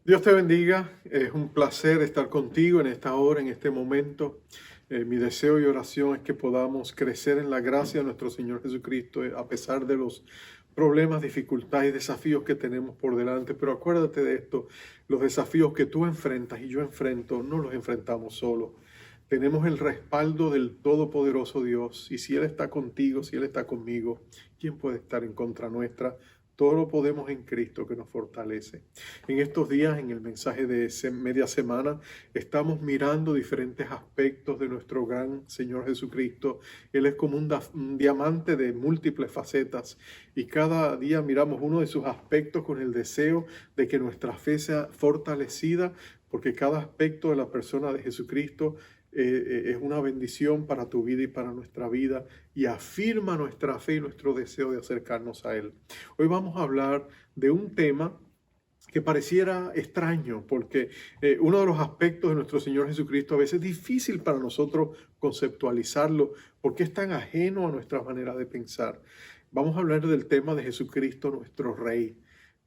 Dios te bendiga, es un placer estar contigo en esta hora, en este momento. Mi deseo y oración es que podamos crecer en la gracia de nuestro Señor Jesucristo, a pesar de los problemas, dificultades y desafíos que tenemos por delante. Pero acuérdate de esto, los desafíos que tú enfrentas y yo enfrento, no los enfrentamos solos. Tenemos el respaldo del Todopoderoso Dios, y si Él está contigo, si Él está conmigo, ¿quién puede estar en contra nuestra? Todo lo podemos en Cristo que nos fortalece. En estos días, en el mensaje de media semana, estamos mirando diferentes aspectos de nuestro gran Señor Jesucristo. Él es como un diamante de múltiples facetas, y cada día miramos uno de sus aspectos con el deseo de que nuestra fe sea fortalecida, porque cada aspecto de la persona de Jesucristo es una bendición para tu vida y para nuestra vida, y afirma nuestra fe y nuestro deseo de acercarnos a Él. Hoy vamos a hablar de un tema que pareciera extraño, porque uno de los aspectos de nuestro Señor Jesucristo a veces es difícil para nosotros conceptualizarlo, porque es tan ajeno a nuestra manera de pensar. Vamos a hablar del tema de Jesucristo, nuestro Rey.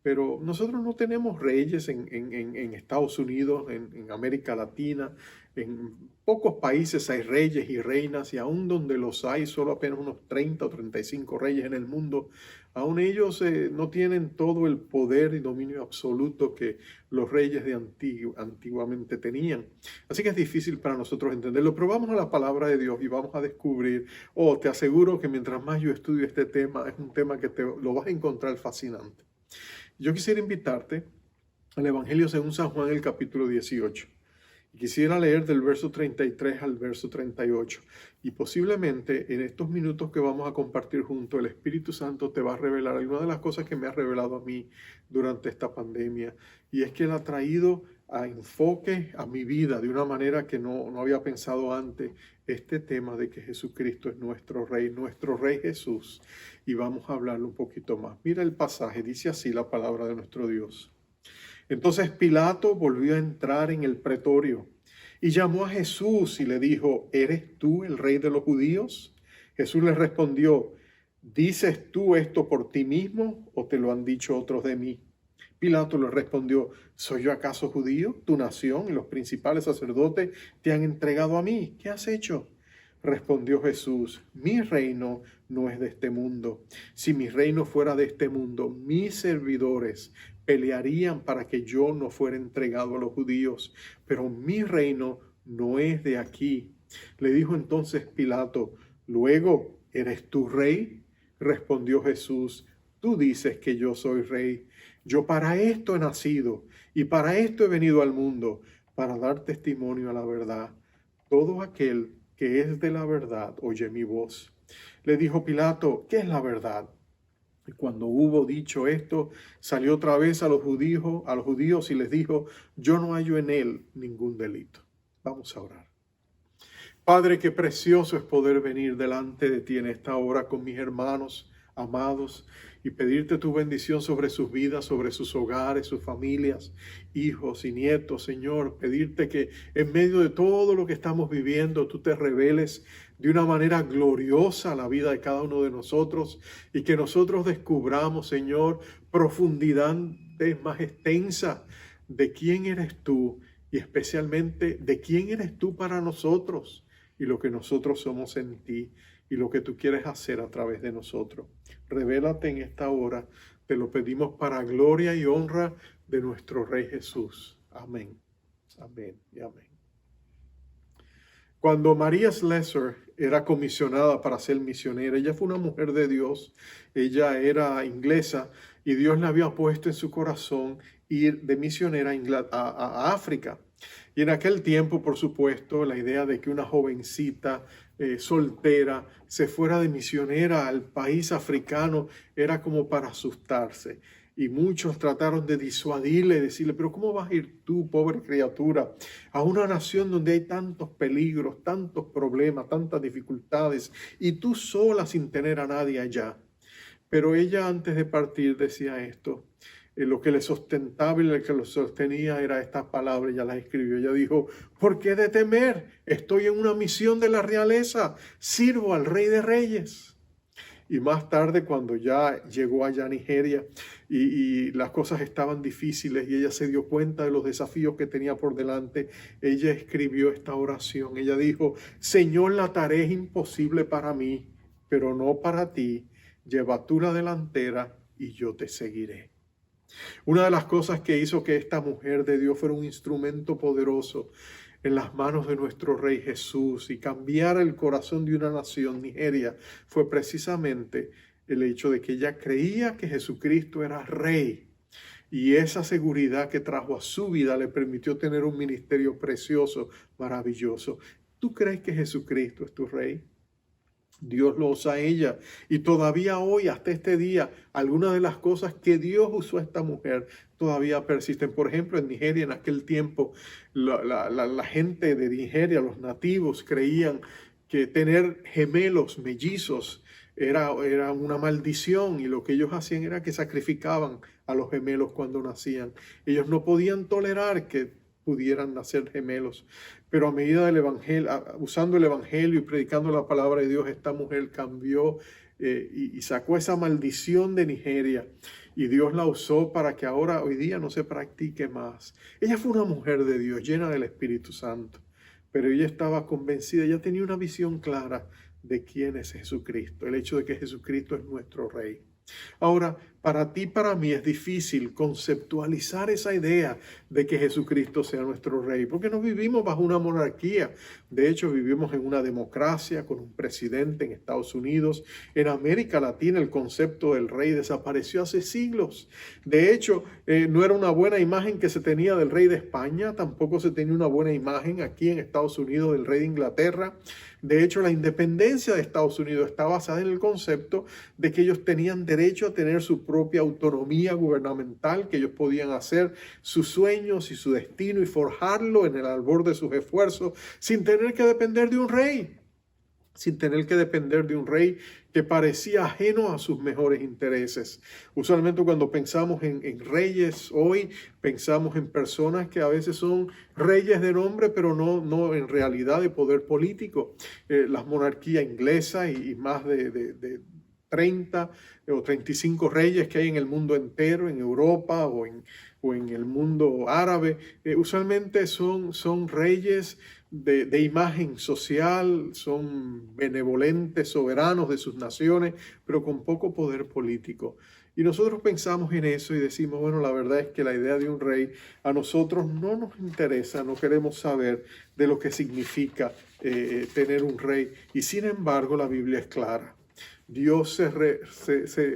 Pero nosotros no tenemos reyes en Estados Unidos, en América Latina. En pocos países hay reyes y reinas, y aún donde los hay, solo apenas unos 30 o 35 reyes en el mundo. Aún ellos no tienen todo el poder y dominio absoluto que los reyes de antiguamente tenían. Así que es difícil para nosotros entenderlo, pero vamos a la palabra de Dios y vamos a descubrir, te aseguro que mientras más yo estudio este tema, es un tema que lo vas a encontrar fascinante. Yo quisiera invitarte al Evangelio según San Juan, el capítulo 18. Y quisiera leer del verso 33 al verso 38. Y posiblemente en estos minutos que vamos a compartir juntos, el Espíritu Santo te va a revelar alguna de las cosas que me ha revelado a mí durante esta pandemia. Y es que Él ha traído a enfoque a mi vida de una manera que no había pensado antes, este tema de que Jesucristo es nuestro Rey Jesús. Y vamos a hablarlo un poquito más. Mira el pasaje, dice así la palabra de nuestro Dios. Entonces Pilato volvió a entrar en el pretorio y llamó a Jesús y le dijo: ¿Eres tú el rey de los judíos? Jesús le respondió: ¿dices tú esto por ti mismo o te lo han dicho otros de mí? Pilato le respondió: ¿soy yo acaso judío? Tu nación y los principales sacerdotes te han entregado a mí. ¿Qué has hecho? Respondió Jesús: mi reino no es de este mundo. Si mi reino fuera de este mundo, mis servidores pelearían para que yo no fuera entregado a los judíos, pero mi reino no es de aquí. Le dijo entonces Pilato: luego, ¿eres tú rey? Respondió Jesús: tú dices que yo soy rey. Yo para esto he nacido y para esto he venido al mundo, para dar testimonio a la verdad. Todo aquel que es de la verdad oye mi voz. Le dijo Pilato: ¿qué es la verdad? Y cuando hubo dicho esto, salió otra vez a los judíos y les dijo: yo no hallo en él ningún delito. Vamos a orar. Padre, qué precioso es poder venir delante de ti en esta hora con mis hermanos amados y pedirte tu bendición sobre sus vidas, sobre sus hogares, sus familias, hijos y nietos, Señor. Pedirte que en medio de todo lo que estamos viviendo, tú te reveles de una manera gloriosa a la vida de cada uno de nosotros, y que nosotros descubramos, Señor, profundidades más extensas de quién eres tú, y especialmente de quién eres tú para nosotros y lo que nosotros somos en ti y lo que tú quieres hacer a través de nosotros. Revélate en esta hora, te lo pedimos para gloria y honra de nuestro Rey Jesús. Amén. Amén y amén. Cuando María Slessor era comisionada para ser misionera, ella fue una mujer de Dios, ella era inglesa y Dios le había puesto en su corazón ir de misionera a África. Y en aquel tiempo, por supuesto, la idea de que una jovencita soltera se fuera de misionera al país africano era como para asustarse. Y muchos trataron de disuadirle, decirle: pero ¿cómo vas a ir tú, pobre criatura, a una nación donde hay tantos peligros, tantos problemas, tantas dificultades, y tú sola sin tener a nadie allá? Pero ella, antes de partir, decía esto. Lo que le sustentaba y lo que lo sostenía era estas palabras. Ella las escribió. Ella dijo: ¿por qué de temer? Estoy en una misión de la realeza. Sirvo al Rey de Reyes. Y más tarde, cuando ya llegó allá a Nigeria, y las cosas estaban difíciles y ella se dio cuenta de los desafíos que tenía por delante, ella escribió esta oración. Ella dijo: Señor, la tarea es imposible para mí, pero no para ti. Lleva tú la delantera y yo te seguiré. Una de las cosas que hizo que esta mujer de Dios fuera un instrumento poderoso en las manos de nuestro Rey Jesús y cambiara el corazón de una nación, Nigeria, fue precisamente el hecho de que ella creía que Jesucristo era Rey. Y esa seguridad que trajo a su vida le permitió tener un ministerio precioso, maravilloso. ¿Tú crees que Jesucristo es tu Rey? Dios lo usa a ella, y todavía hoy, hasta este día, algunas de las cosas que Dios usó a esta mujer todavía persisten. Por ejemplo, en Nigeria, en aquel tiempo, la gente de Nigeria, los nativos, creían que tener gemelos, mellizos, era una maldición, y lo que ellos hacían era que sacrificaban a los gemelos cuando nacían. Ellos no podían tolerar que pudieran nacer gemelos. Pero a medida del evangelio, usando el evangelio y predicando la palabra de Dios, esta mujer cambió y sacó esa maldición de Nigeria. Y Dios la usó para que ahora, hoy día, no se practique más. Ella fue una mujer de Dios, llena del Espíritu Santo. Pero ella estaba convencida, ella tenía una visión clara de quién es Jesucristo. El hecho de que Jesucristo es nuestro Rey. Ahora, para ti y para mí es difícil conceptualizar esa idea de que Jesucristo sea nuestro Rey, porque no vivimos bajo una monarquía. De hecho, vivimos en una democracia con un presidente en Estados Unidos. En América Latina el concepto del Rey desapareció hace siglos. De hecho, no era una buena imagen que se tenía del Rey de España, tampoco se tenía una buena imagen aquí en Estados Unidos del Rey de Inglaterra. De hecho, la independencia de Estados Unidos está basada en el concepto de que ellos tenían derecho a tener su propia autonomía gubernamental, que ellos podían hacer sus sueños y su destino y forjarlo en el albor de sus esfuerzos sin tener que depender de un rey. Sin tener que depender de un rey que parecía ajeno a sus mejores intereses. Usualmente cuando pensamos en reyes hoy, pensamos en personas que a veces son reyes de nombre, pero no en realidad de poder político. La monarquía inglesa y más de 30 o 35 reyes que hay en el mundo entero, en Europa o en el mundo árabe, usualmente son reyes de imagen social, son benevolentes, soberanos de sus naciones, pero con poco poder político. Y nosotros pensamos en eso y decimos, bueno, la verdad es que la idea de un rey a nosotros no nos interesa, no queremos saber de lo que significa tener un rey. Y sin embargo, la Biblia es clara. Dios se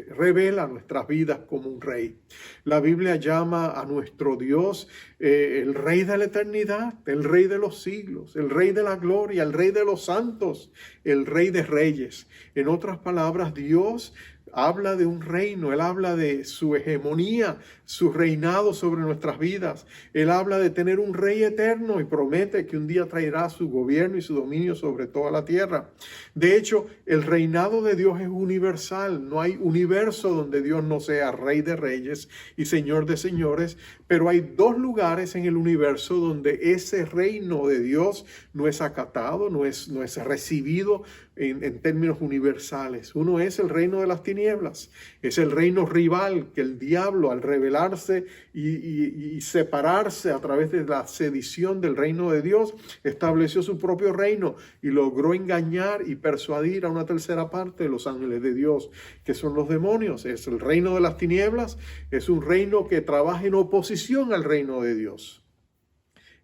revela a nuestras vidas como un rey. La Biblia llama a nuestro Dios el Rey de la eternidad, el Rey de los siglos, el Rey de la gloria, el Rey de los santos, el Rey de reyes. En otras palabras, Dios habla de un reino, Él habla de su hegemonía, su reinado sobre nuestras vidas. Él habla de tener un rey eterno y promete que un día traerá su gobierno y su dominio sobre toda la tierra. De hecho, el reinado de Dios es universal. No hay universo donde Dios no sea rey de reyes y señor de señores, pero hay dos lugares en el universo donde ese reino de Dios no es acatado, no es recibido en términos universales. Uno es el reino de las tinieblas, es el reino rival que el diablo, al rebelarse y separarse a través de la sedición del reino de Dios, estableció su propio reino y logró engañar y persuadir a una tercera parte de los ángeles de Dios, que son los demonios. Es el reino de las tinieblas, es un reino que trabaja en oposición al reino de Dios.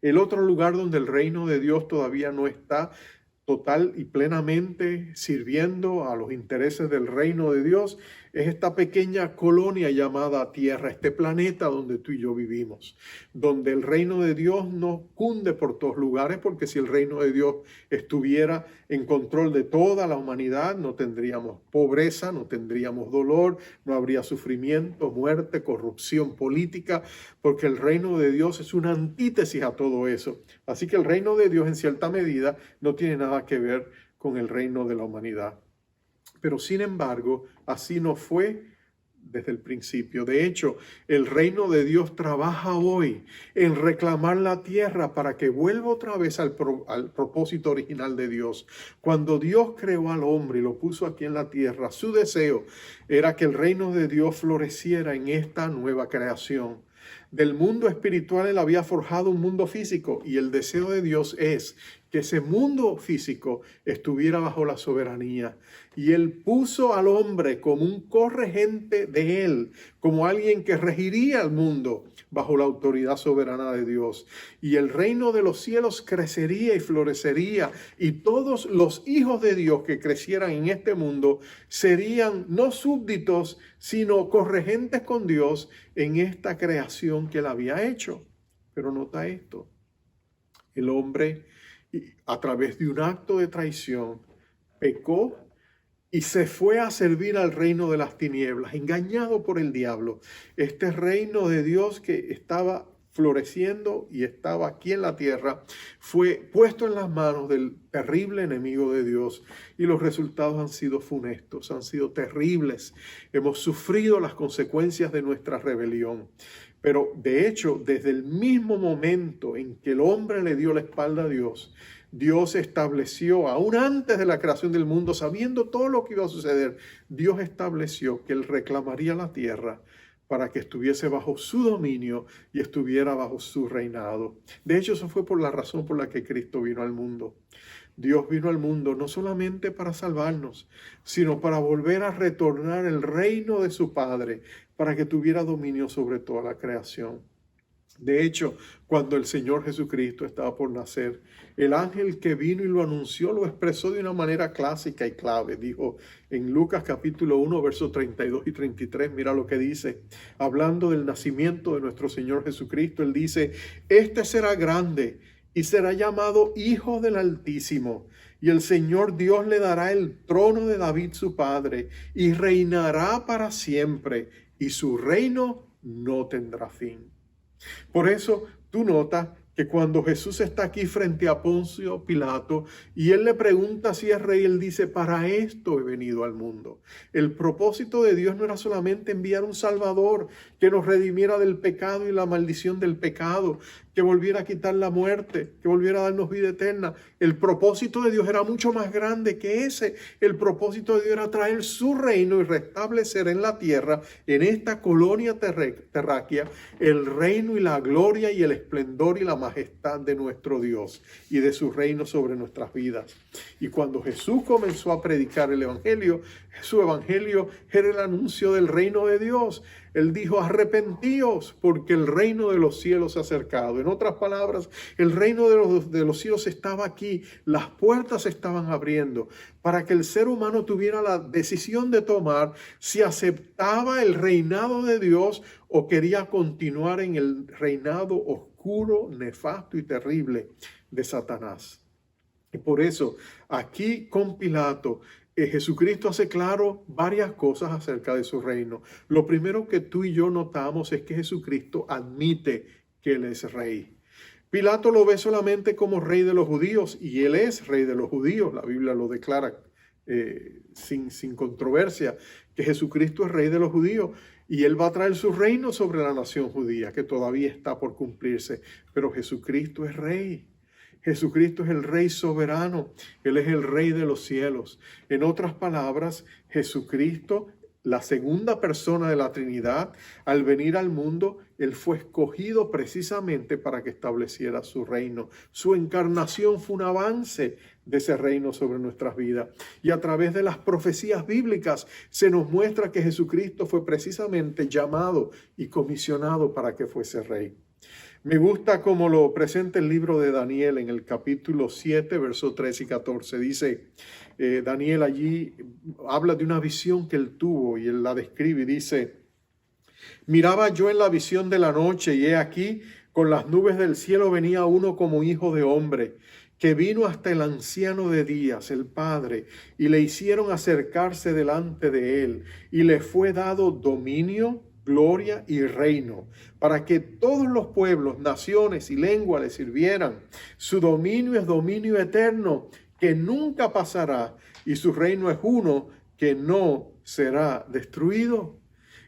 El otro lugar donde el reino de Dios todavía no está total y plenamente sirviendo a los intereses del reino de Dios es esta pequeña colonia llamada Tierra, este planeta donde tú y yo vivimos, donde el reino de Dios no cunde por todos lugares, porque si el reino de Dios estuviera en control de toda la humanidad, no tendríamos pobreza, no tendríamos dolor, no habría sufrimiento, muerte, corrupción política, porque el reino de Dios es una antítesis a todo eso. Así que el reino de Dios en cierta medida no tiene nada que ver con el reino de la humanidad. Pero sin embargo, así no fue desde el principio. De hecho, el reino de Dios trabaja hoy en reclamar la tierra para que vuelva otra vez al propósito original de Dios. Cuando Dios creó al hombre y lo puso aquí en la tierra, su deseo era que el reino de Dios floreciera en esta nueva creación. Del mundo espiritual él había forjado un mundo físico y el deseo de Dios es que ese mundo físico estuviera bajo la soberanía. Y él puso al hombre como un corregente de él, como alguien que regiría el mundo bajo la autoridad soberana de Dios. Y el reino de los cielos crecería y florecería, y todos los hijos de Dios que crecieran en este mundo serían no súbditos, sino corregentes con Dios en esta creación que él había hecho. Pero nota esto, el hombre, a través de un acto de traición, pecó y se fue a servir al reino de las tinieblas, engañado por el diablo. Este reino de Dios que estaba floreciendo y estaba aquí en la tierra, fue puesto en las manos del terrible enemigo de Dios, y los resultados han sido funestos, han sido terribles. Hemos sufrido las consecuencias de nuestra rebelión. Pero de hecho, desde el mismo momento en que el hombre le dio la espalda a Dios, Dios estableció, aún antes de la creación del mundo, sabiendo todo lo que iba a suceder, Dios estableció que él reclamaría la tierra para que estuviese bajo su dominio y estuviera bajo su reinado. De hecho, eso fue por la razón por la que Cristo vino al mundo. Dios vino al mundo no solamente para salvarnos, sino para volver a retornar el reino de su Padre, para que tuviera dominio sobre toda la creación. De hecho, cuando el Señor Jesucristo estaba por nacer, el ángel que vino y lo anunció lo expresó de una manera clásica y clave. Dijo en Lucas capítulo 1, versos 32 y 33, mira lo que dice. Hablando del nacimiento de nuestro Señor Jesucristo, él dice: este será grande y será llamado Hijo del Altísimo. Y el Señor Dios le dará el trono de David su padre, y reinará para siempre, y su reino no tendrá fin. Por eso tú notas que cuando Jesús está aquí frente a Poncio Pilato y él le pregunta si es rey, él dice: para esto he venido al mundo. El propósito de Dios no era solamente enviar un Salvador que nos redimiera del pecado y la maldición del pecado, que volviera a quitar la muerte, que volviera a darnos vida eterna. El propósito de Dios era mucho más grande que ese. El propósito de Dios era traer su reino y restablecer en la tierra, en esta colonia terráquea, el reino y la gloria y el esplendor y la majestad de nuestro Dios y de su reino sobre nuestras vidas. Y cuando Jesús comenzó a predicar el evangelio, su evangelio era el anuncio del reino de Dios. Él dijo: arrepentíos, porque el reino de los cielos se ha acercado. En otras palabras, el reino de los cielos estaba aquí. Las puertas se estaban abriendo para que el ser humano tuviera la decisión de tomar si aceptaba el reinado de Dios o quería continuar en el reinado oscuro, nefasto y terrible de Satanás. Y por eso, aquí con Pilato, Jesucristo hace claro varias cosas acerca de su reino. Lo primero que tú y yo notamos es que Jesucristo admite que Él es rey. Pilato lo ve solamente como rey de los judíos, y Él es rey de los judíos. La Biblia lo declara sin controversia, que Jesucristo es rey de los judíos, y Él va a traer su reino sobre la nación judía, que todavía está por cumplirse. Pero Jesucristo es rey. Jesucristo es el Rey soberano. Él es el Rey de los cielos. En otras palabras, Jesucristo, la segunda persona de la Trinidad, al venir al mundo, Él fue escogido precisamente para que estableciera su reino. Su encarnación fue un avance de ese reino sobre nuestras vidas. Y a través de las profecías bíblicas se nos muestra que Jesucristo fue precisamente llamado y comisionado para que fuese rey. Me gusta cómo lo presenta el libro de Daniel en el capítulo 7, versos 13 y 14. Dice, Daniel allí habla de una visión que él tuvo y él la describe y dice: miraba yo en la visión de la noche y he aquí, con las nubes del cielo venía uno como hijo de hombre, que vino hasta el anciano de días, el Padre, y le hicieron acercarse delante de él, y le fue dado dominio, gloria y reino, para que todos los pueblos, naciones y lenguas le sirvieran. Su dominio es dominio eterno, que nunca pasará, y su reino es uno que no será destruido.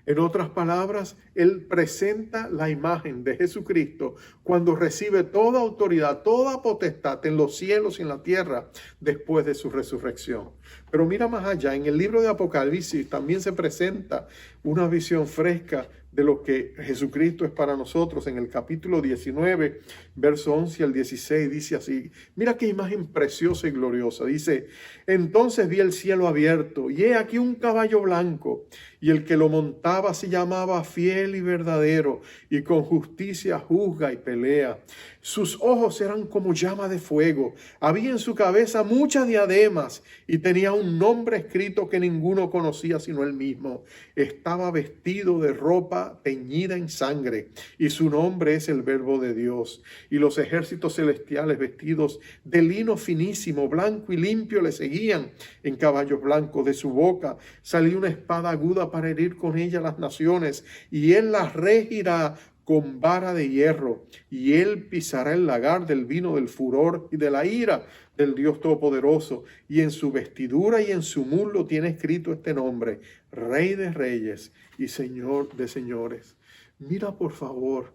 En otras palabras, Él presenta la imagen de Jesucristo cuando recibe toda autoridad, toda potestad en los cielos y en la tierra después de su resurrección. Pero mira más allá, en el libro de Apocalipsis también se presenta una visión fresca de lo que Jesucristo es para nosotros. En el capítulo 19, verso 11 al 16, dice así, mira qué imagen preciosa y gloriosa. Dice, entonces vi el cielo abierto y he aquí un caballo blanco, y el que lo montaba se llamaba Fiel y Verdadero, y con justicia juzga y pelea. Sus ojos eran como llama de fuego, había en su cabeza muchas diademas, y tenía un nombre escrito que ninguno conocía sino él mismo. Estaba vestido de ropa teñida en sangre, y su nombre es el Verbo de Dios. Y los ejércitos celestiales vestidos de lino finísimo, blanco y limpio le seguían en caballos blancos. De su boca salió una espada aguda para herir con ella las naciones, y él las regirá con vara de hierro, y él pisará el lagar del vino del furor y de la ira del Dios Todopoderoso, y en su vestidura y en su muslo tiene escrito este nombre, Rey de Reyes y Señor de Señores. Mira por favor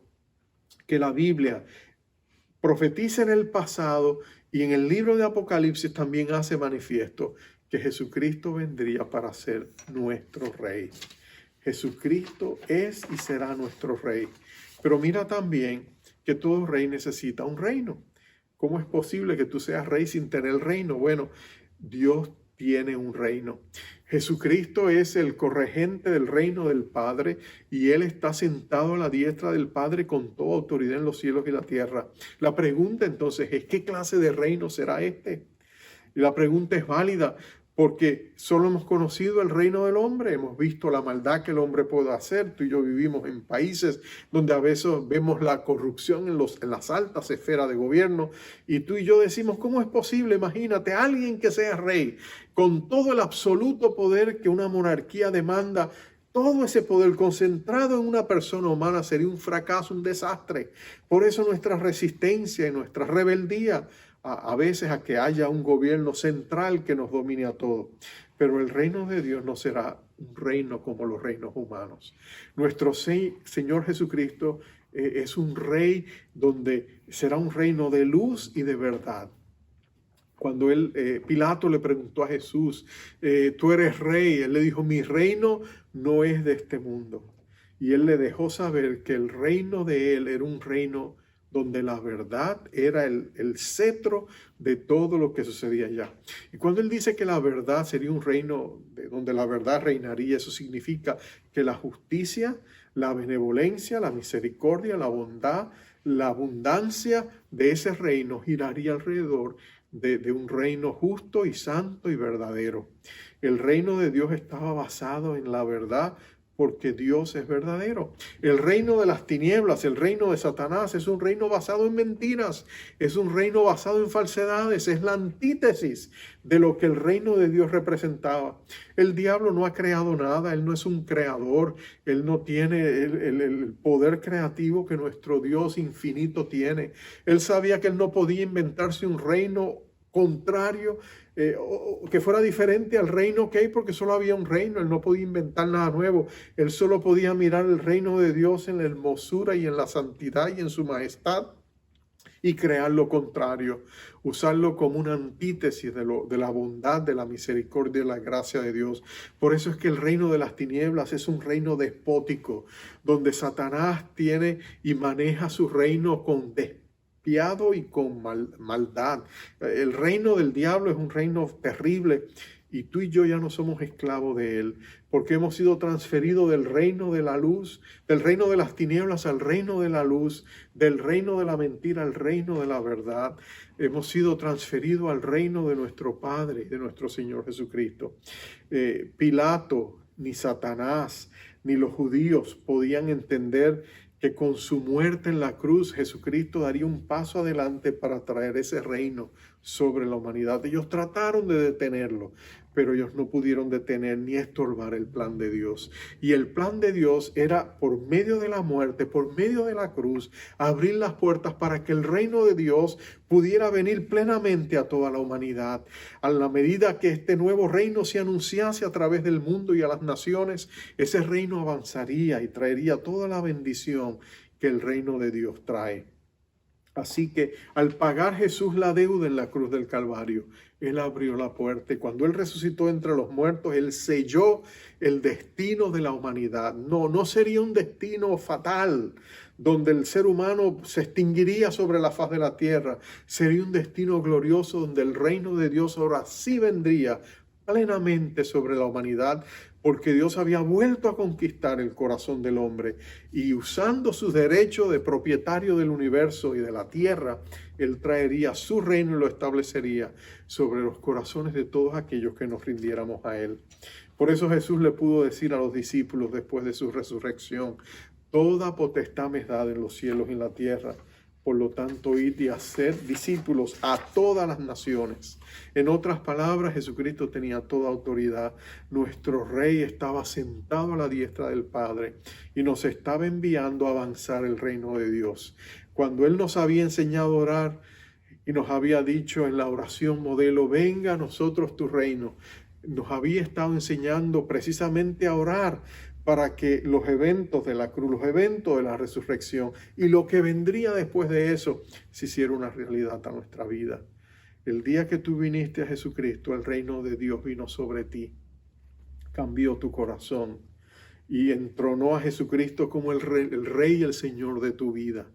que la Biblia profetiza en el pasado y en el libro de Apocalipsis también hace manifiesto que Jesucristo vendría para ser nuestro Rey. Jesucristo es y será nuestro Rey. Pero mira también que todo rey necesita un reino. ¿Cómo es posible que tú seas rey sin tener el reino? Bueno, Dios tiene un reino. Jesucristo es el corregente del reino del Padre y Él está sentado a la diestra del Padre con toda autoridad en los cielos y la tierra. La pregunta entonces es, ¿qué clase de reino será este? Y la pregunta es válida porque solo hemos conocido el reino del hombre, hemos visto la maldad que el hombre puede hacer. Tú y yo vivimos en países donde a veces vemos la corrupción en las altas esferas de gobierno y tú y yo decimos, ¿cómo es posible? Imagínate, alguien que sea rey con todo el absoluto poder que una monarquía demanda. Todo ese poder concentrado en una persona humana sería un fracaso, un desastre. Por eso nuestra resistencia y nuestra rebeldía a veces a que haya un gobierno central que nos domine a todos. Pero el reino de Dios no será un reino como los reinos humanos. Nuestro Señor Jesucristo es un rey donde será un reino de luz y de verdad. Cuando Pilato le preguntó a Jesús, tú eres rey, él le dijo, mi reino no es de este mundo. Y él le dejó saber que el reino de él era un reino donde la verdad era el cetro de todo lo que sucedía allá. Y cuando él dice que la verdad sería un reino donde la verdad reinaría, eso significa que la justicia, la benevolencia, la misericordia, la bondad, la abundancia de ese reino giraría alrededor de un reino justo y santo y verdadero. El reino de Dios estaba basado en la verdad, porque Dios es verdadero. El reino de las tinieblas, el reino de Satanás, es un reino basado en mentiras, es un reino basado en falsedades, es la antítesis de lo que el reino de Dios representaba. El diablo no ha creado nada, él no es un creador, él no tiene el poder creativo que nuestro Dios infinito tiene. Él sabía que él no podía inventarse un reino contrario, que fuera diferente al reino que hay, porque solo había un reino, él no podía inventar nada nuevo, él solo podía mirar el reino de Dios en la hermosura y en la santidad y en su majestad y crear lo contrario, usarlo como una antítesis de la bondad, de la misericordia y la gracia de Dios. Por eso es que el reino de las tinieblas es un reino despótico, donde Satanás tiene y maneja su reino con despiado y con maldad. El reino del diablo es un reino terrible y tú y yo ya no somos esclavos de él, porque hemos sido transferidos del reino de la luz, del reino de las tinieblas al reino de la luz, del reino de la mentira al reino de la verdad. Hemos sido transferidos al reino de nuestro Padre, de nuestro Señor Jesucristo. Pilato, ni Satanás, ni los judíos podían entender que con su muerte en la cruz Jesucristo daría un paso adelante para traer ese reino sobre la humanidad. Ellos trataron de detenerlo, pero ellos no pudieron detener ni estorbar el plan de Dios. Y el plan de Dios era, por medio de la muerte, por medio de la cruz, abrir las puertas para que el reino de Dios pudiera venir plenamente a toda la humanidad. A la medida que este nuevo reino se anunciase a través del mundo y a las naciones, ese reino avanzaría y traería toda la bendición que el reino de Dios trae. Así que al pagar Jesús la deuda en la cruz del Calvario, Él abrió la puerta, y cuando Él resucitó entre los muertos, Él selló el destino de la humanidad. No sería un destino fatal, donde el ser humano se extinguiría sobre la faz de la tierra. Sería un destino glorioso donde el reino de Dios ahora sí vendría plenamente sobre la humanidad, porque Dios había vuelto a conquistar el corazón del hombre, y usando su derecho de propietario del universo y de la tierra, Él traería su reino y lo establecería sobre los corazones de todos aquellos que nos rindiéramos a Él. Por eso Jesús le pudo decir a los discípulos después de su resurrección: toda potestad me es dada en los cielos y en la tierra. Por lo tanto, id y hacer discípulos a todas las naciones. En otras palabras, Jesucristo tenía toda autoridad. Nuestro Rey estaba sentado a la diestra del Padre y nos estaba enviando a avanzar el reino de Dios. Cuando Él nos había enseñado a orar y nos había dicho en la oración modelo: venga a nosotros tu reino, nos había estado enseñando precisamente a orar para que los eventos de la cruz, los eventos de la resurrección y lo que vendría después de eso se hiciera una realidad a nuestra vida. El día que tú viniste a Jesucristo, el reino de Dios vino sobre ti, cambió tu corazón y entronó a Jesucristo como el Rey y el Señor de tu vida.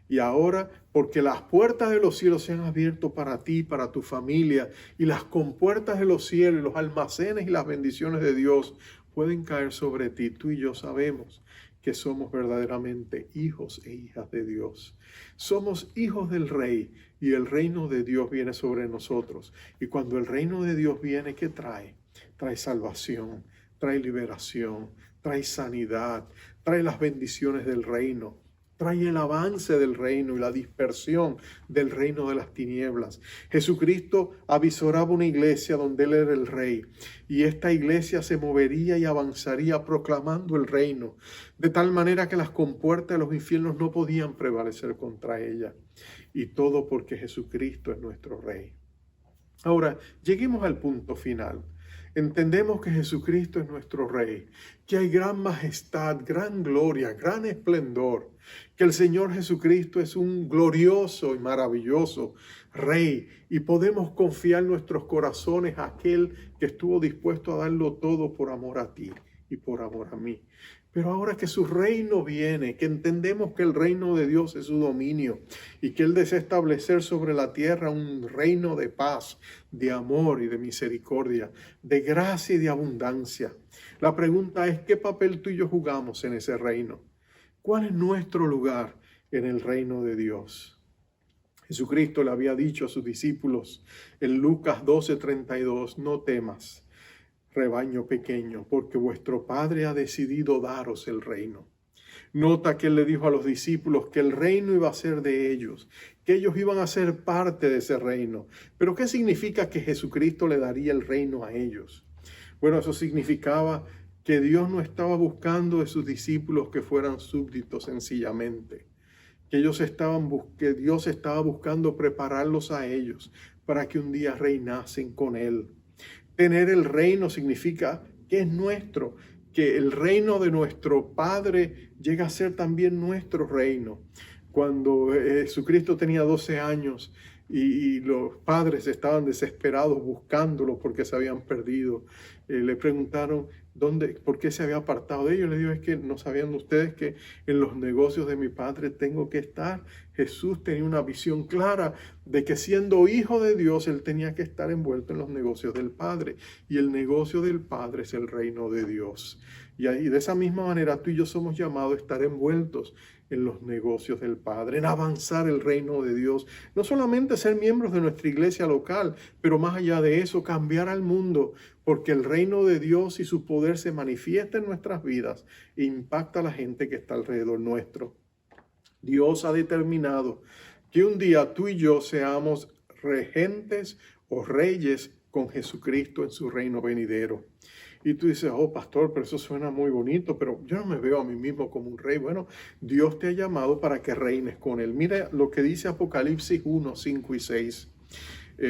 Y ahora, porque las puertas de los cielos se han abierto para ti, para tu familia, y las compuertas de los cielos, los almacenes y las bendiciones de Dios pueden caer sobre ti, tú y yo sabemos que somos verdaderamente hijos e hijas de Dios. Somos hijos del Rey, y el reino de Dios viene sobre nosotros. Y cuando el reino de Dios viene, ¿qué trae? Trae salvación, trae liberación, trae sanidad, trae las bendiciones del reino, trae el avance del reino y la dispersión del reino de las tinieblas. Jesucristo avisoraba una iglesia donde Él era el Rey, y esta iglesia se movería y avanzaría proclamando el reino, de tal manera que las compuertas de los infiernos no podían prevalecer contra ella. Y todo porque Jesucristo es nuestro Rey. Ahora, lleguemos al punto final. Entendemos que Jesucristo es nuestro Rey, que hay gran majestad, gran gloria, gran esplendor, que el Señor Jesucristo es un glorioso y maravilloso Rey, y podemos confiar nuestros corazones a aquel que estuvo dispuesto a darlo todo por amor a ti y por amor a mí. Pero ahora que su reino viene, que entendemos que el reino de Dios es su dominio y que Él desea establecer sobre la tierra un reino de paz, de amor y de misericordia, de gracia y de abundancia. La pregunta es: ¿qué papel tú y yo jugamos en ese reino? ¿Cuál es nuestro lugar en el reino de Dios? Jesucristo le había dicho a sus discípulos en Lucas 12:32: no temas, rebaño pequeño, porque vuestro Padre ha decidido daros el reino. Nota que Él le dijo a los discípulos que el reino iba a ser de ellos, que ellos iban a ser parte de ese reino. Pero ¿qué significa que Jesucristo le daría el reino a ellos? Bueno, eso significaba que Dios no estaba buscando de sus discípulos que fueran súbditos sencillamente, que Dios estaba buscando prepararlos a ellos para que un día reinasen con Él. Tener el reino significa que es nuestro, que el reino de nuestro Padre llega a ser también nuestro reino. Cuando Jesucristo tenía 12 años y los padres estaban desesperados buscándolo porque se habían perdido, le preguntaron por qué se había apartado de ellos. Le dijo: es que no sabían ustedes que en los negocios de mi Padre tengo que estar. Jesús tenía una visión clara de que siendo hijo de Dios, Él tenía que estar envuelto en los negocios del Padre. Y el negocio del Padre es el reino de Dios. Y de esa misma manera tú y yo somos llamados a estar envueltos en los negocios del Padre, en avanzar el reino de Dios. No solamente ser miembros de nuestra iglesia local, pero más allá de eso, cambiar al mundo, porque el reino de Dios y su poder se manifiesta en nuestras vidas e impacta a la gente que está alrededor nuestro. Dios ha determinado que un día tú y yo seamos regentes o reyes con Jesucristo en su reino venidero. Y tú dices, oh pastor, pero eso suena muy bonito, pero yo no me veo a mí mismo como un rey. Bueno, Dios te ha llamado para que reines con él. Mira lo que dice Apocalipsis 1, 5 y 6.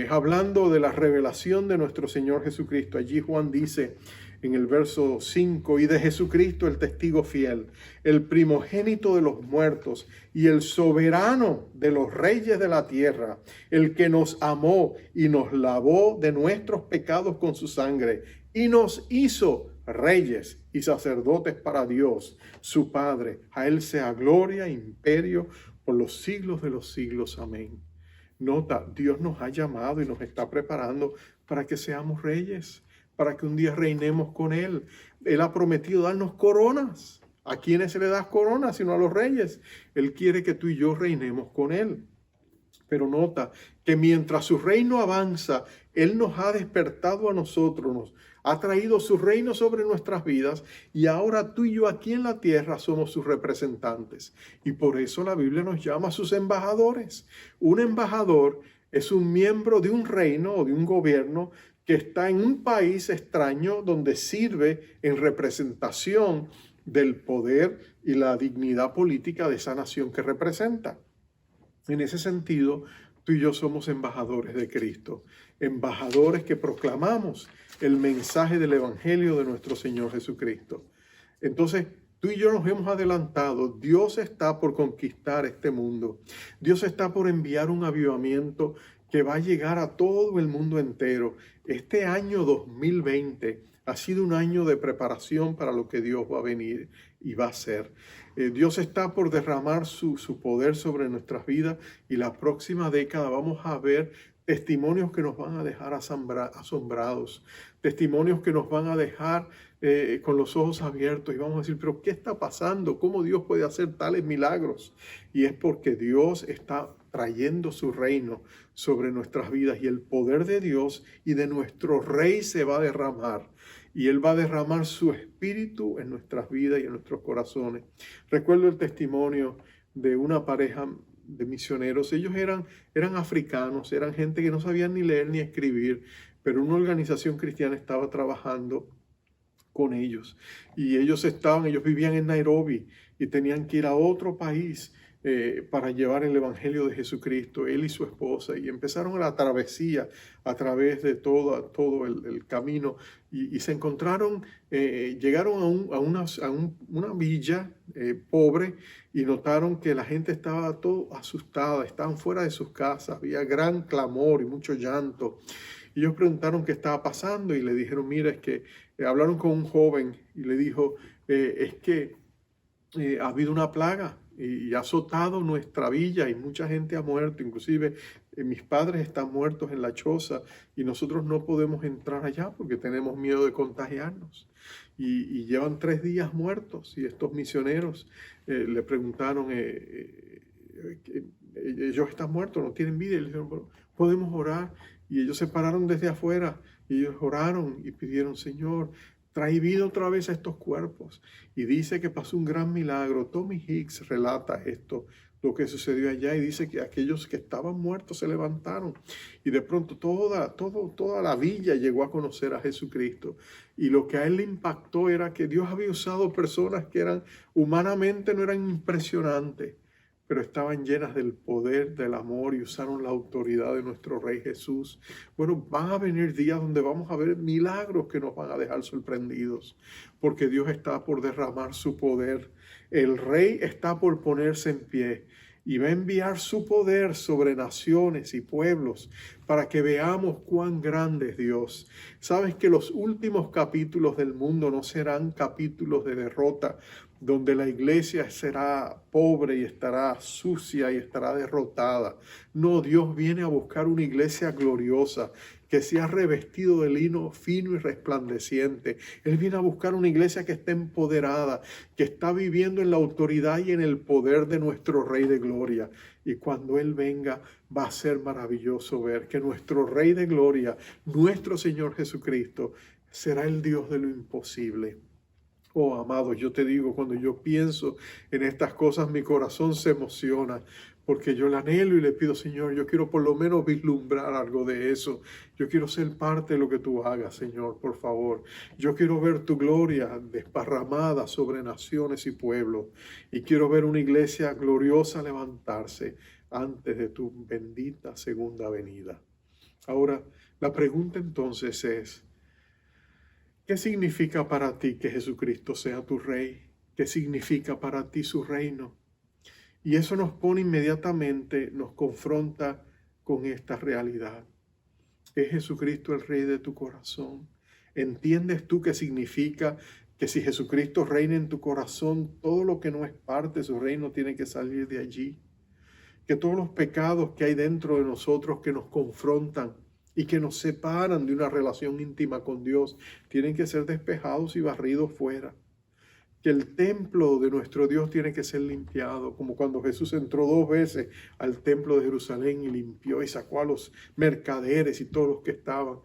Hablando de la revelación de nuestro Señor Jesucristo. Allí Juan dice en el verso 5, y de Jesucristo el testigo fiel, el primogénito de los muertos y el soberano de los reyes de la tierra, el que nos amó y nos lavó de nuestros pecados con su sangre y nos hizo reyes y sacerdotes para Dios, su Padre. A él sea gloria e imperio por los siglos de los siglos. Amén. Nota, Dios nos ha llamado y nos está preparando para que seamos reyes, para que un día reinemos con Él. Él ha prometido darnos coronas. ¿A quiénes se le da coronas sino a los reyes? Él quiere que tú y yo reinemos con Él. Pero nota que mientras su reino avanza, Él nos ha despertado a nosotros, nos ha traído su reino sobre nuestras vidas y ahora tú y yo aquí en la tierra somos sus representantes. Y por eso la Biblia nos llama a sus embajadores. Un embajador es un miembro de un reino o de un gobierno que está en un país extraño donde sirve en representación del poder y la dignidad política de esa nación que representa. En ese sentido, tú y yo somos embajadores de Cristo, embajadores que proclamamos el mensaje del Evangelio de nuestro Señor Jesucristo. Entonces, tú y yo nos hemos adelantado. Dios está por conquistar este mundo. Dios está por enviar un avivamiento que va a llegar a todo el mundo entero. Este año 2020 ha sido un año de preparación para lo que Dios va a venir y va a hacer. Dios está por derramar su poder sobre nuestras vidas y la próxima década vamos a ver testimonios que nos van a dejar asombrados, testimonios que nos van a dejar con los ojos abiertos y vamos a decir, pero ¿qué está pasando? ¿Cómo Dios puede hacer tales milagros? Y es porque Dios está trayendo su reino sobre nuestras vidas y el poder de Dios y de nuestro Rey se va a derramar. Y Él va a derramar su espíritu en nuestras vidas y en nuestros corazones. Recuerdo el testimonio de una pareja de misioneros. Ellos eran africanos, eran gente que no sabían ni leer ni escribir, pero una organización cristiana estaba trabajando con ellos. Y ellos vivían en Nairobi y tenían que ir a otro país para llevar el Evangelio de Jesucristo, él y su esposa, y empezaron la travesía a través de todo el camino y se encontraron, llegaron a una villa pobre y notaron que la gente estaba todo asustada, estaban fuera de sus casas, había gran clamor y mucho llanto. Y ellos preguntaron qué estaba pasando y le dijeron, mira, es que hablaron con un joven y le dijo, es que ha habido una plaga y ha azotado nuestra villa y mucha gente ha muerto, inclusive mis padres están muertos en la choza y nosotros no podemos entrar allá porque tenemos miedo de contagiarnos. Y llevan 3 días muertos y estos misioneros le preguntaron, ellos están muertos, no tienen vida, y le dijeron, bueno, podemos orar. Y ellos se pararon desde afuera y ellos oraron y pidieron, Señor, trae vida otra vez a estos cuerpos. Y dice que pasó un gran milagro. Tommy Hicks relata esto, lo que sucedió allá, y dice que aquellos que estaban muertos se levantaron. Y de pronto toda la villa llegó a conocer a Jesucristo. Y lo que a él le impactó era que Dios había usado personas que humanamente no eran impresionantes, pero estaban llenas del poder, del amor y usaron la autoridad de nuestro Rey Jesús. Bueno, van a venir días donde vamos a ver milagros que nos van a dejar sorprendidos, porque Dios está por derramar su poder. El Rey está por ponerse en pie y va a enviar su poder sobre naciones y pueblos para que veamos cuán grande es Dios. Sabes que los últimos capítulos del mundo no serán capítulos de derrota, donde la iglesia será pobre y estará sucia y estará derrotada. No, Dios viene a buscar una iglesia gloriosa que sea revestido de lino fino y resplandeciente. Él viene a buscar una iglesia que esté empoderada, que está viviendo en la autoridad y en el poder de nuestro Rey de Gloria. Y cuando Él venga, va a ser maravilloso ver que nuestro Rey de Gloria, nuestro Señor Jesucristo, será el Dios de lo imposible. Oh, amados, yo te digo, cuando yo pienso en estas cosas, mi corazón se emociona, porque yo la anhelo y le pido, Señor, yo quiero por lo menos vislumbrar algo de eso. Yo quiero ser parte de lo que tú hagas, Señor, por favor. Yo quiero ver tu gloria desparramada sobre naciones y pueblos. Y quiero ver una iglesia gloriosa levantarse antes de tu bendita segunda venida. Ahora, la pregunta entonces es, ¿qué significa para ti que Jesucristo sea tu Rey? ¿Qué significa para ti su reino? Y eso nos pone inmediatamente, nos confronta con esta realidad. ¿Es Jesucristo el Rey de tu corazón? ¿Entiendes tú qué significa que si Jesucristo reina en tu corazón, todo lo que no es parte de su reino tiene que salir de allí? Que todos los pecados que hay dentro de nosotros que nos confrontan y que nos separan de una relación íntima con Dios tienen que ser despejados y barridos fuera. Que el templo de nuestro Dios tiene que ser limpiado, como cuando Jesús entró 2 veces al templo de Jerusalén y limpió y sacó a los mercaderes y todos los que estaban.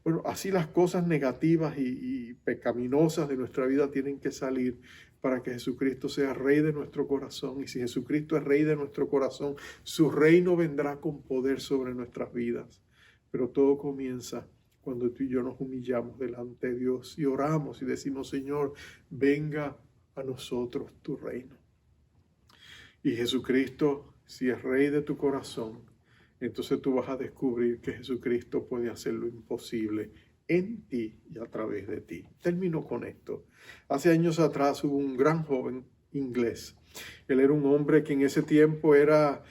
Bueno, así las cosas negativas y pecaminosas de nuestra vida tienen que salir para que Jesucristo sea Rey de nuestro corazón. Y si Jesucristo es Rey de nuestro corazón, su reino vendrá con poder sobre nuestras vidas. Pero todo comienza cuando tú y yo nos humillamos delante de Dios y oramos y decimos, Señor, venga a nosotros tu reino. Y Jesucristo, si es Rey de tu corazón, entonces tú vas a descubrir que Jesucristo puede hacer lo imposible en ti y a través de ti. Termino con esto. Hace años atrás hubo un gran joven inglés. Él era un hombre que en ese tiempo era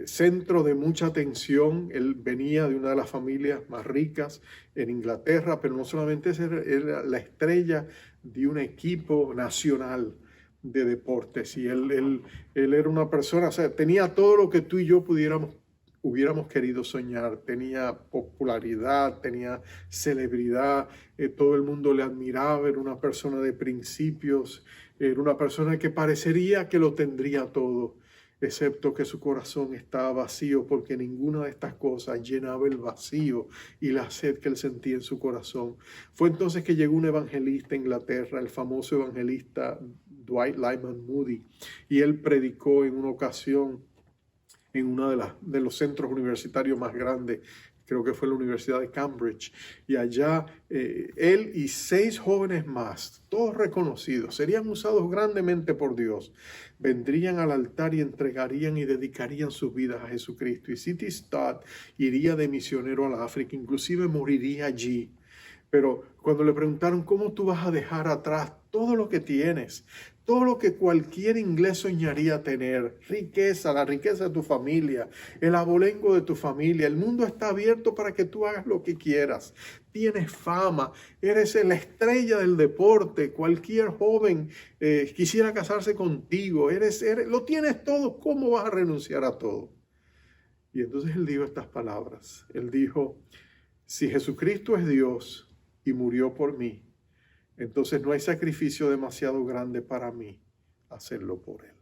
centro de mucha atención. Él venía de una de las familias más ricas en Inglaterra, pero no solamente era la estrella de un equipo nacional de deportes. Y él era una persona, o sea, tenía todo lo que tú y yo hubiéramos querido soñar. Tenía popularidad, tenía celebridad, todo el mundo le admiraba, era una persona de principios, era una persona que parecería que lo tendría todo, excepto que su corazón estaba vacío, porque ninguna de estas cosas llenaba el vacío y la sed que él sentía en su corazón. Fue entonces que llegó un evangelista a Inglaterra, el famoso evangelista Dwight Lyman Moody, y él predicó en una ocasión en uno de los centros universitarios más grandes, creo que fue la Universidad de Cambridge, y allá él y 6 jóvenes más, todos reconocidos, serían usados grandemente por Dios, vendrían al altar y entregarían y dedicarían sus vidas a Jesucristo. Y C.T. Studd iría de misionero a la África, inclusive moriría allí. Pero cuando le preguntaron, ¿cómo tú vas a dejar atrás todo lo que tienes? Todo lo que cualquier inglés soñaría tener, riqueza, la riqueza de tu familia, el abolengo de tu familia. El mundo está abierto para que tú hagas lo que quieras. Tienes fama, eres la estrella del deporte. Cualquier joven quisiera casarse contigo. Lo tienes todo. ¿Cómo vas a renunciar a todo? Y entonces él dijo estas palabras. Él dijo, si Jesucristo es Dios y murió por mí, entonces no hay sacrificio demasiado grande para mí hacerlo por Él.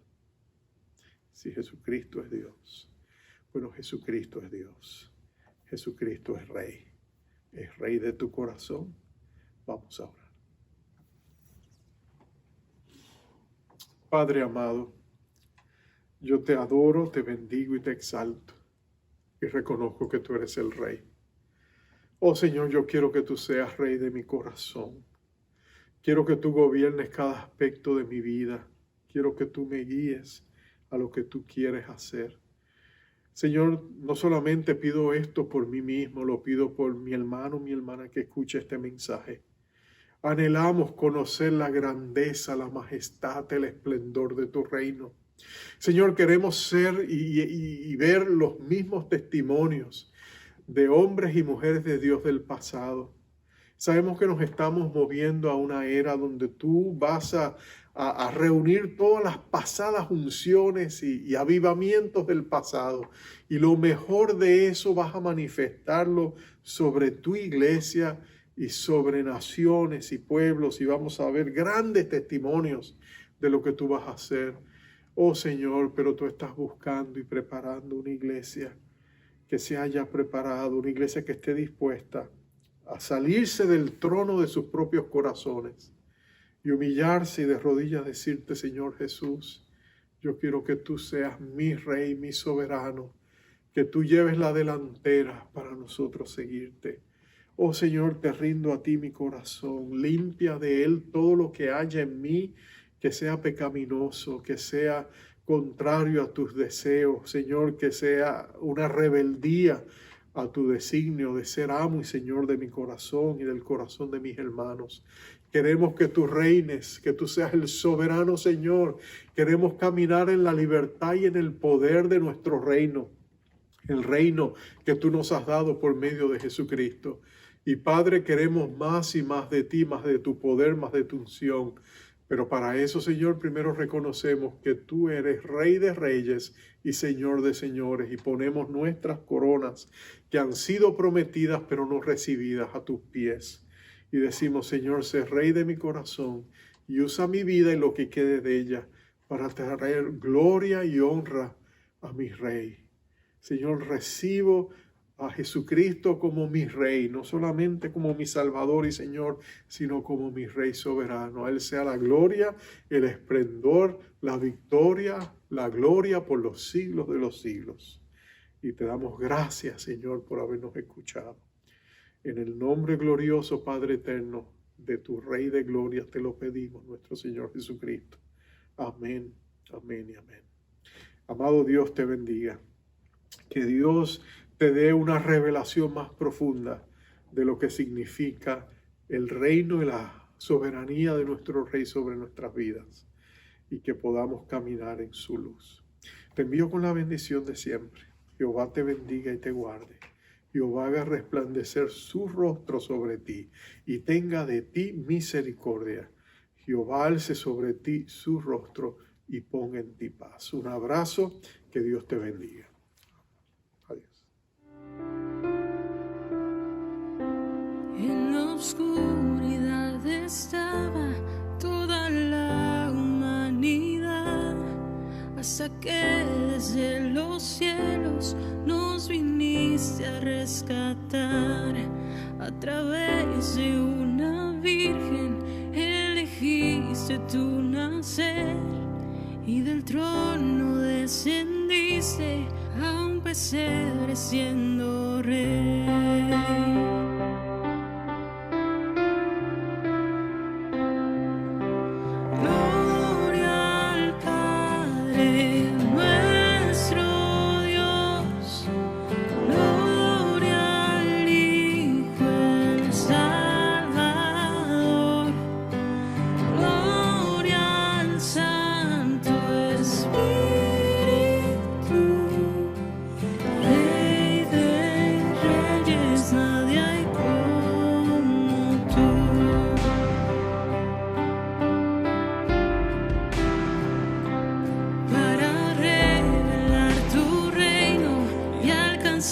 Si Jesucristo es Dios, bueno, Jesucristo es Dios. Jesucristo es Rey de tu corazón. Vamos a orar. Padre amado, yo te adoro, te bendigo y te exalto y reconozco que tú eres el Rey. Oh Señor, yo quiero que tú seas Rey de mi corazón. Quiero que tú gobiernes cada aspecto de mi vida. Quiero que tú me guíes a lo que tú quieres hacer. Señor, no solamente pido esto por mí mismo, lo pido por mi hermano, mi hermana que escuche este mensaje. Anhelamos conocer la grandeza, la majestad, el esplendor de tu reino. Señor, queremos ser y ver los mismos testimonios de hombres y mujeres de Dios del pasado. Sabemos que nos estamos moviendo a una era donde tú vas a reunir todas las pasadas unciones y avivamientos del pasado. Y lo mejor de eso vas a manifestarlo sobre tu iglesia y sobre naciones y pueblos. Y vamos a ver grandes testimonios de lo que tú vas a hacer. Oh Señor, pero tú estás buscando y preparando una iglesia que se haya preparado, una iglesia que esté dispuesta a salirse del trono de sus propios corazones y humillarse y de rodillas decirte, Señor Jesús, Yo quiero que tú seas mi Rey, mi soberano, que tú lleves la delantera para nosotros seguirte. Oh Señor, te rindo a ti mi corazón. Limpia de él todo lo que haya en mí que sea pecaminoso, que sea contrario a tus deseos, Señor, que sea una rebeldía a tu designio de ser amo y Señor de mi corazón y del corazón de mis hermanos. Queremos que tú reines, que tú seas el soberano Señor. Queremos caminar en la libertad y en el poder de nuestro reino, el reino que tú nos has dado por medio de Jesucristo. Y Padre, queremos más y más de ti, más de tu poder, más de tu unción. Pero para eso, Señor, primero reconocemos que tú eres Rey de Reyes y Señor de Señores, y ponemos nuestras coronas que han sido prometidas pero no recibidas a tus pies. Y decimos, Señor, sé Rey de mi corazón y usa mi vida y lo que quede de ella para traer gloria y honra a mi Rey. Señor, recibo a Jesucristo como mi Rey, no solamente como mi Salvador y Señor, sino como mi Rey soberano. A Él sea la gloria, el esplendor, la victoria, la gloria por los siglos de los siglos. Y te damos gracias, Señor, por habernos escuchado. En el nombre glorioso, Padre eterno, de tu Rey de gloria, te lo pedimos, nuestro Señor Jesucristo. Amén, amén y amén. Amado Dios, te bendiga. Que Dios te dé una revelación más profunda de lo que significa el reino y la soberanía de nuestro Rey sobre nuestras vidas, y que podamos caminar en su luz. Te envío con la bendición de siempre. Jehová te bendiga y te guarde. Jehová haga resplandecer su rostro sobre ti y tenga de ti misericordia. Jehová alce sobre ti su rostro y ponga en ti paz. Un abrazo, que Dios te bendiga. Adiós. En la oscuridad estaba toda la humanidad, hasta que desde los cielos nos viniste a rescatar. A través de una virgen elegiste tu nacer, y del trono descendiste a un pesebre siendo rey.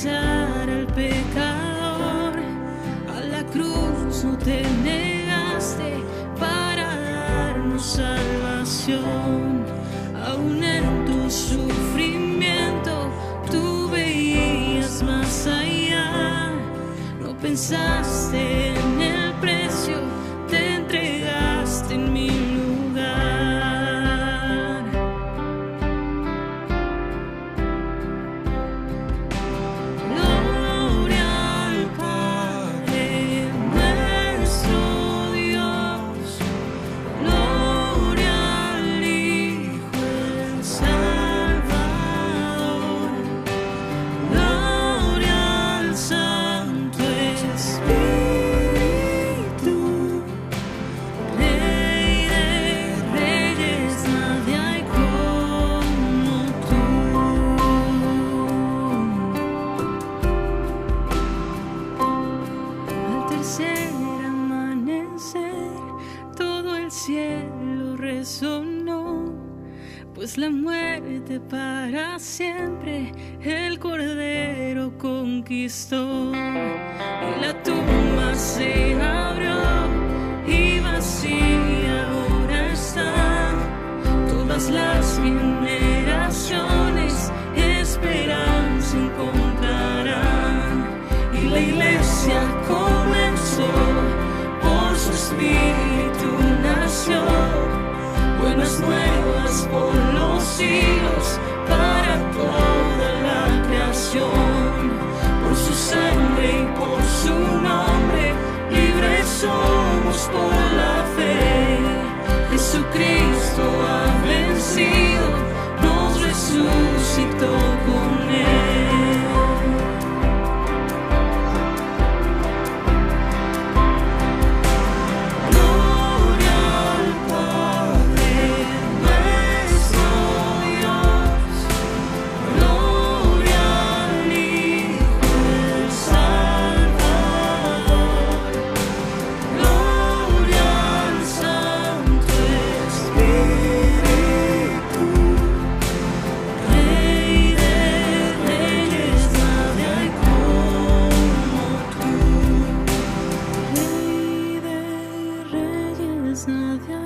Al pecador, a la cruz no te negaste para darnos salvación. Aún en tu sufrimiento tú veías más allá, no pensaste en el precio, te entregaste en mi lugar. Pues la muerte para siempre el Cordero conquistó, y la tumba se abrió y vacía ahora está. Todas las generaciones esperanza encontrarán, y la iglesia comenzó, por su espíritu nació. Buenas nuevas por los los siglos, para toda la creación. Por su sangre y por su nombre, libres somos por la fe. Jesucristo ha vencido, nos resucitó con él. Gloria al Padre, nuestro Dios. Gloria al Hijo, el Salvador. Gloria al Santo Espíritu. Rey de reyes, nadie hay como tú. Rey de reyes, nadie